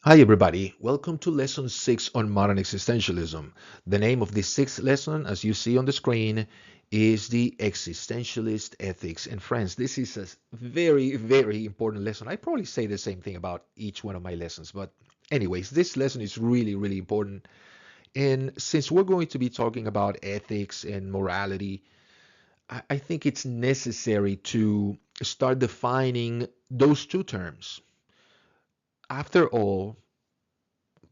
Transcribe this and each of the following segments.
Hi everybody, welcome to lesson 6 on modern existentialism. The name of this sixth lesson, as you see on the screen, is the existentialist ethics. And friends, this is a very important lesson. I probably say the same thing about each one of my lessons, but anyways, this lesson is really important. And since we're going to be talking about ethics and morality, I think it's necessary to start defining those two terms. After all,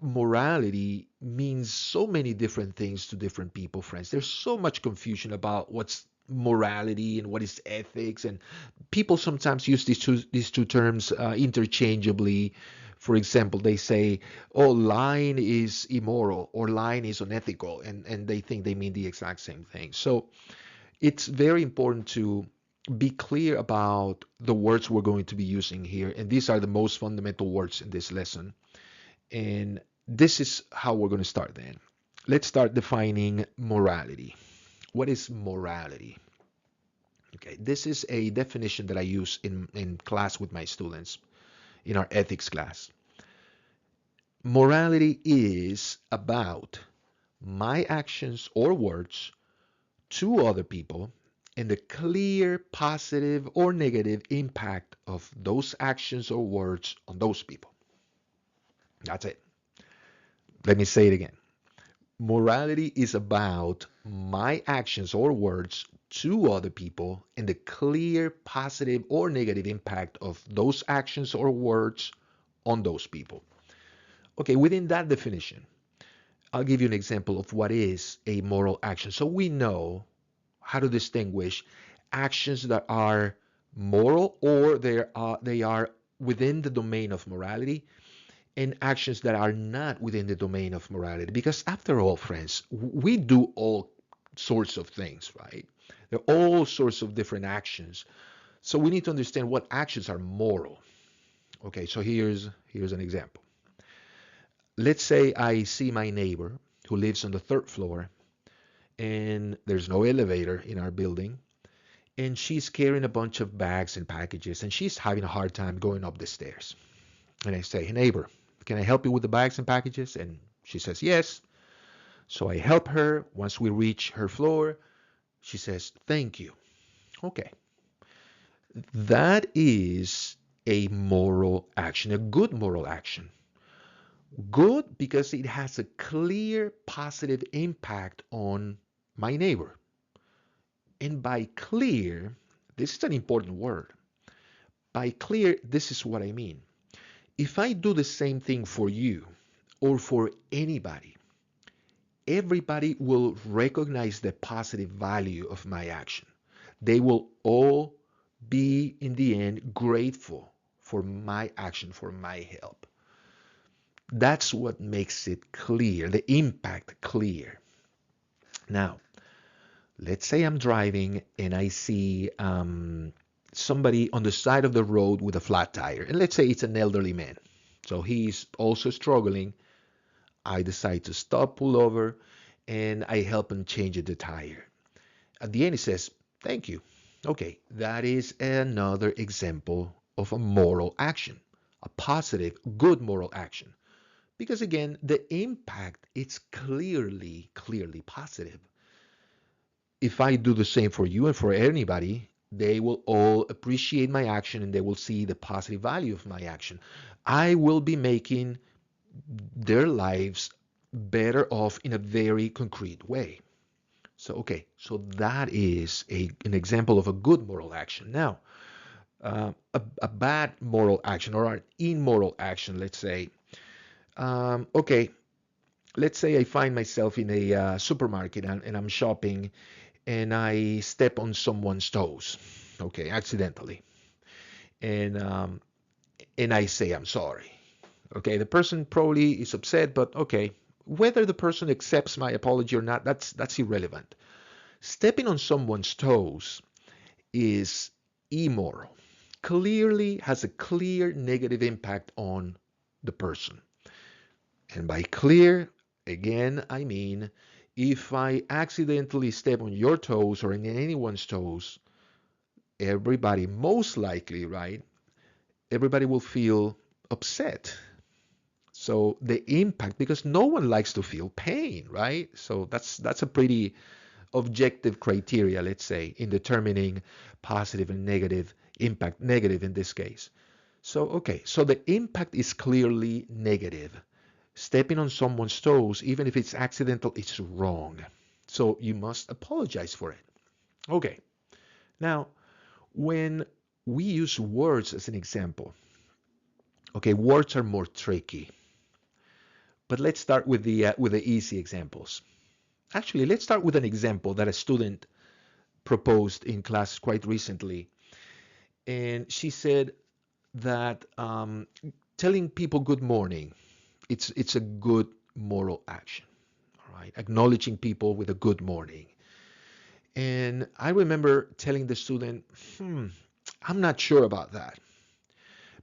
morality means so many different things to different people, friends. There's so much confusion about what's morality and what is ethics, and people sometimes use these two terms interchangeably. For example, they say, "Oh, lying is immoral" or "lying is unethical," and they think they mean the exact same thing. So it's very important to be clear about the words we're going to be using here, and these are the most fundamental words in this lesson. And this is how we're going to start then. Let's start defining morality. What is morality? Okay, this is a definition that I use in class with my students in our ethics class. Morality is about my actions or words to other people and the clear positive or negative impact of those actions or words on those people. That's it. Let me say it again. Morality is about my actions or words to other people and the clear positive or negative impact of those actions or words on those people. Okay, within that definition, I'll give you an example of what is a moral action. So we know how to distinguish actions that are moral or they are within the domain of morality and actions that are not within the domain of morality. Because after all, friends, we do all sorts of things, right? There are all sorts of different actions. So we need to understand what actions are moral. Okay, so here's an example. Let's say I see my neighbor who lives on the third floor and there's no elevator in our building and she's carrying a bunch of bags and packages and she's having a hard time going up the stairs. And I say, "Hey neighbor, can I help you with the bags and packages?" And she says, "Yes." So I help her. Once we reach her floor, she says, "Thank you." Okay. That is a moral action, a good moral action. Good because it has a clear positive impact on my neighbor. And by clear, this is an important word. By clear, this is what I mean. If I do the same thing for you or for anybody, everybody will recognize the positive value of my action. They will all be, in the end, grateful for my action, for my help. That's what makes it clear, the impact clear. Now, let's say I'm driving and I see somebody on the side of the road with a flat tire. And let's say it's an elderly man. So he's also struggling. I decide to stop, pull over, and I help him change the tire. At the end, he says, "Thank you." Okay, that is another example of a moral action, a positive, good moral action. Because again, the impact is clearly positive. If I do the same for you and for anybody, they will all appreciate my action and they will see the positive value of my action. I will be making their lives better off in a very concrete way. So, okay, so that is an example of a good moral action. Now, a bad moral action or an immoral action, let's say. Okay, let's say I find myself in a supermarket and I'm shopping and I step on someone's toes, okay, accidentally, and um, and I say I'm sorry. Okay, the person probably is upset, but okay, whether the person accepts my apology or not, that's irrelevant. Stepping on someone's toes is immoral. Clearly has a clear negative impact on the person. And by clear, again, I mean if I accidentally step on your toes or in anyone's toes, everybody, most likely, right? Everybody will feel upset. So the impact, because no one likes to feel pain, right? So that's a pretty objective criteria, let's say, in determining positive and negative impact, negative in this case. So, okay, so the impact is clearly negative. Stepping on someone's toes, even if it's accidental, it's wrong. So you must apologize for it. Okay, now when we use words as an example, okay, words are more tricky. But let's start with the easy examples. Actually, let's start with an example that a student proposed in class quite recently. And she said that telling people good morning, it's a good moral action. All right, acknowledging people with a good morning. And I remember telling the student, I'm not sure about that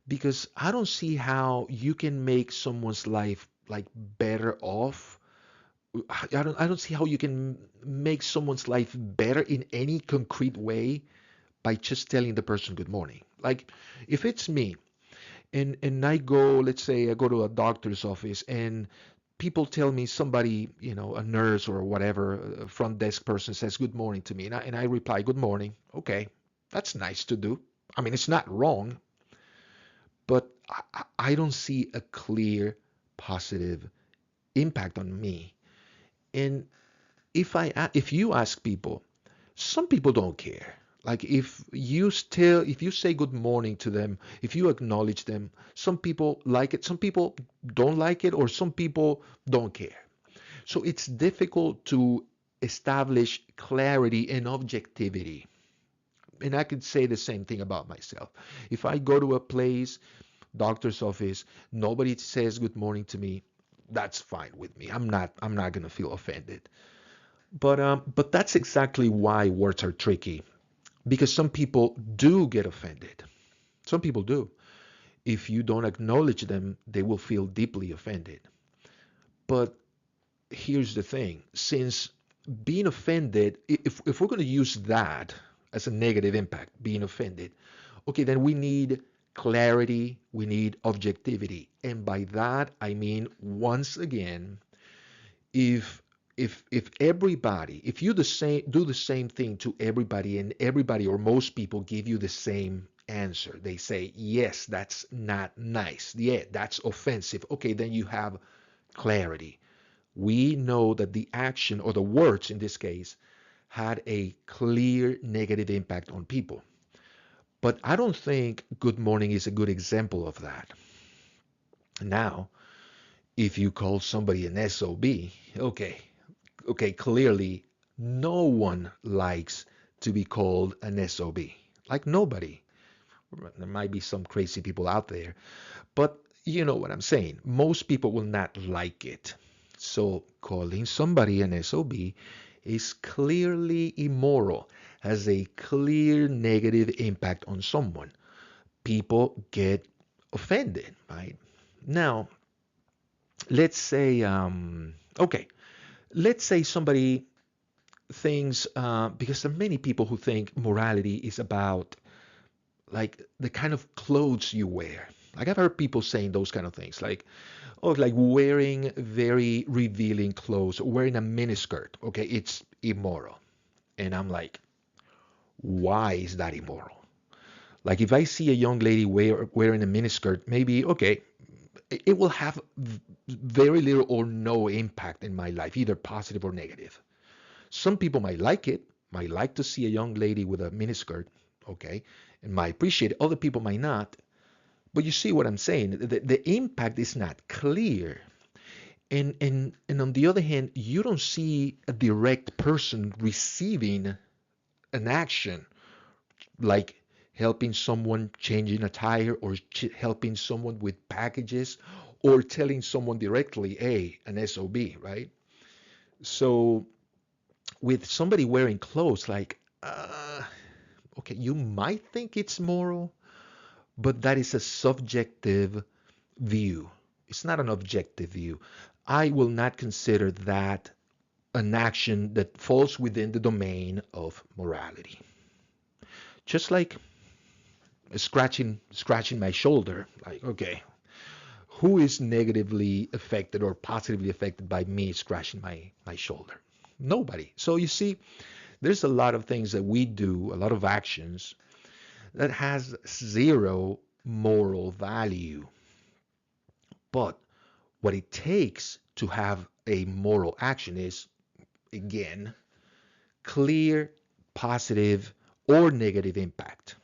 because I don't see how you can make someone's life like better off. I don't see how you can make someone's life better in any concrete way by just telling the person good morning. Like if it's me and I go, let's say I go to a doctor's office and people tell me somebody, a nurse or whatever, a front desk person says good morning to me and I reply good morning. Okay, that's nice to do. I mean, it's not wrong, but I don't see a clear positive impact on me. And if you ask people, some people don't care. Like if you say good morning to them, if you acknowledge them, some people like it, some people don't like it, or some people don't care. So it's difficult to establish clarity and objectivity. And I could say the same thing about myself. If I go to a place, doctor's office, nobody says good morning to me, that's fine with me. I'm not gonna feel offended. But that's exactly why words are tricky, because some people do get offended. Some people do. If you don't acknowledge them, they will feel deeply offended. But here's the thing, since being offended, if we're going to use that as a negative impact, being offended, okay, then we need clarity, we need objectivity. And by that, I mean, once again, if if you do the same thing to everybody and everybody or most people give you the same answer, they say yes, that's not nice, yeah, that's offensive, okay, then you have clarity. We know that the action or the words in this case had a clear negative impact on people. But I don't think good morning is a good example of that. Now, if you call somebody an SOB, okay, clearly no one likes to be called an SOB. Like nobody. There might be some crazy people out there, but you know what I'm saying. Most people will not like it. So calling somebody an SOB is clearly immoral, has a clear negative impact on someone. People get offended, right? Now, let's say, okay, let's say somebody thinks, because there are many people who think morality is about like the kind of clothes you wear. Like I've heard people saying those kind of things, like, oh, like wearing very revealing clothes, wearing a miniskirt. Okay, it's immoral. And I'm like, why is that immoral? Like if I see a young lady wearing a miniskirt, maybe, okay, it will have very little or no impact in my life, either positive or negative. Some people might like it, might like to see a young lady with a miniskirt, okay, and might appreciate it. Other people might not. But you see what I'm saying? The impact is not clear. And on the other hand, you don't see a direct person receiving an action like helping someone changing a tire or helping someone with packages or telling someone directly, hey, an SOB, right? So with somebody wearing clothes, like, okay, you might think it's moral, but that is a subjective view. It's not an objective view. I will not consider that an action that falls within the domain of morality. Just like scratching my shoulder, like, okay, who is negatively affected or positively affected by me scratching my shoulder? Nobody. So you see, there's a lot of things that we do, a lot of actions that has zero moral value. But what it takes to have a moral action is, again, clear, positive, or negative impact.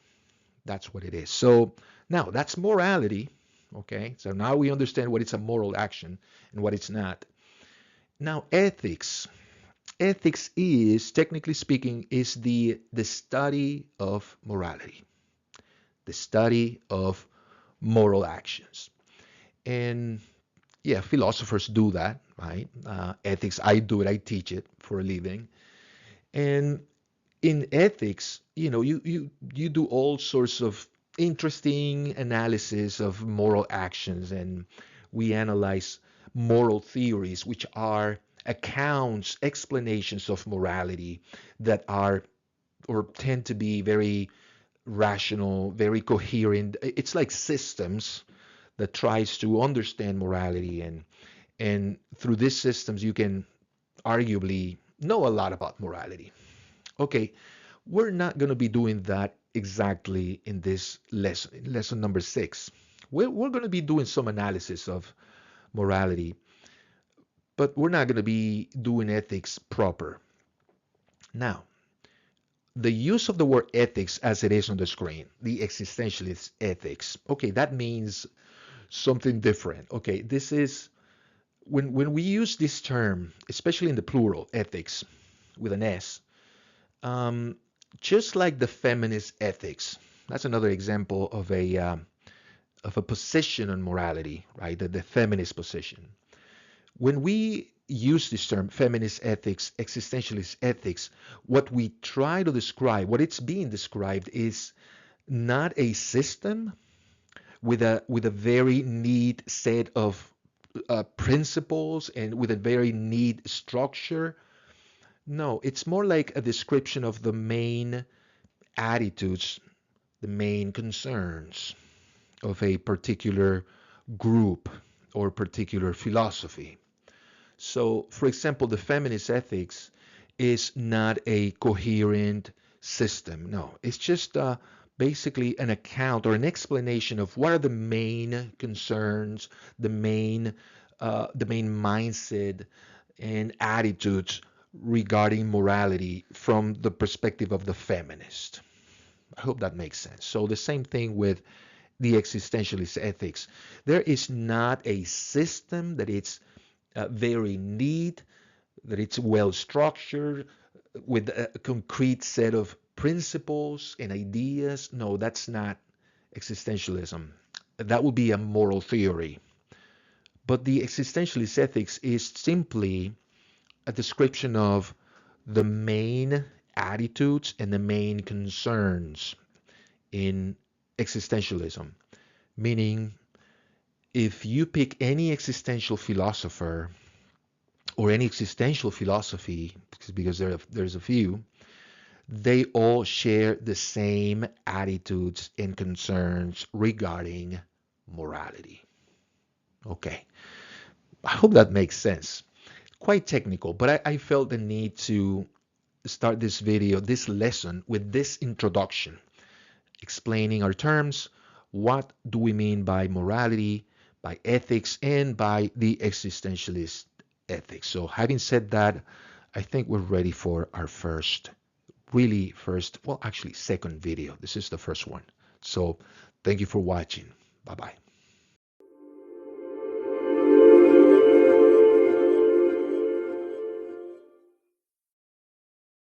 That's what it is. So now that's morality. Okay, so now we understand what it's a moral action and what it's not. Now ethics. Ethics is, technically speaking, is the study of morality, the study of moral actions. And yeah, philosophers do that, right? Ethics, I do it, I teach it for a living. And in ethics, you do all sorts of interesting analysis of moral actions, and we analyze moral theories, which are accounts, explanations of morality that are or tend to be very rational, very coherent. It's like systems that tries to understand morality, and through these systems you can arguably know a lot about morality. Okay, we're not going to be doing that exactly in this lesson, lesson number 6. We're going to be doing some analysis of morality, but we're not going to be doing ethics proper. Now, the use of the word ethics as it is on the screen, the existentialist ethics, okay, that means something different. Okay, this is when we use this term, especially in the plural, ethics, with an S, um, just like the feminist ethics, that's another example of a position on morality, right? The feminist position. When we use this term, feminist ethics, existentialist ethics, what we try to describe, what it's being described, is not a system with a very neat set of principles and with a very neat structure. No, it's more like a description of the main attitudes, the main concerns of a particular group or particular philosophy. So, for example, the feminist ethics is not a coherent system. No, it's just basically an account or an explanation of what are the main concerns, the main mindset and attitudes regarding morality from the perspective of the feminist. I hope that makes sense. So the same thing with the existentialist ethics. There is not a system that it's very neat, that it's well structured with a concrete set of principles and ideas. No, that's not existentialism. That would be a moral theory. But the existentialist ethics is simply a description of the main attitudes and the main concerns in existentialism. Meaning, if you pick any existential philosopher or any existential philosophy, because there's a few, they all share the same attitudes and concerns regarding morality. Okay, I hope that makes sense. Quite technical, but I felt the need to start this video, this lesson, with this introduction, explaining our terms, what do we mean by morality, by ethics, and by the existentialist ethics. So having said that, I think we're ready for our well, actually second video. This is the first one. So thank you for watching. Bye-bye.